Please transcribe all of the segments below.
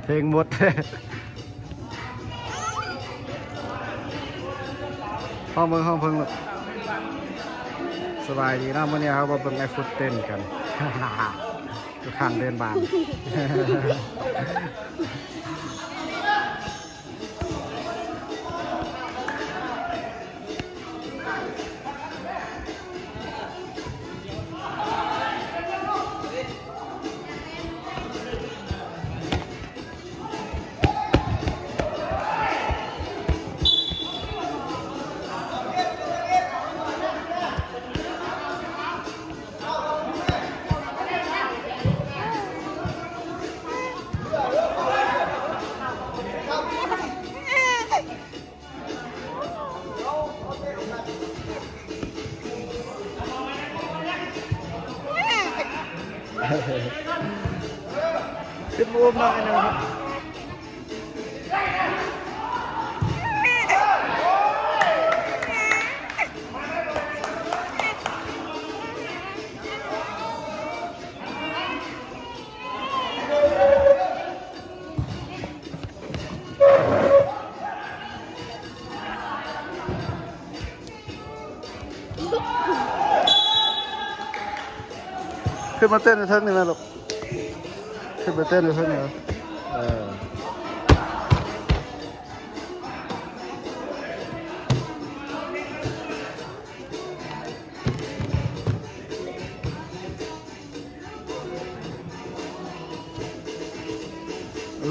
เพลงหมดห้องเพิ่งสบายดีนะวันนี้ครับว่าเป็นไงฟุตเต้นกันทุกครั้งเดินบานขึ้นรูปหน่อยนะครับขึ้นมาเต้นในเท่านี้นะลูกขึ้นมาเต้นในเท่านี้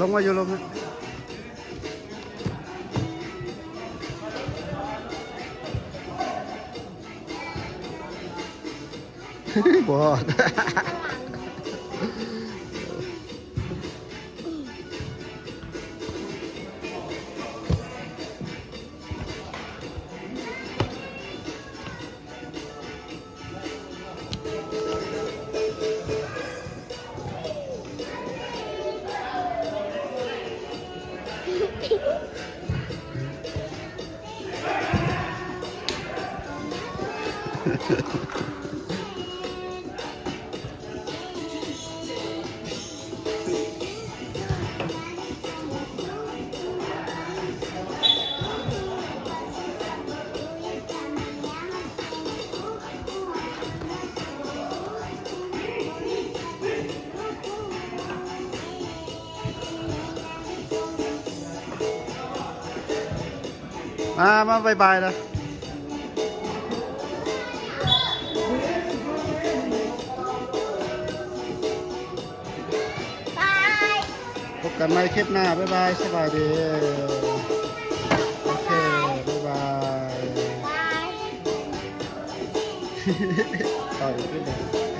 ลงมาอยู่ลงนะบอดมาบายบายนะพบกันใหม่คลิปหน้าบายบายสบายดีโอเคบายบายต่ออีกทีนึง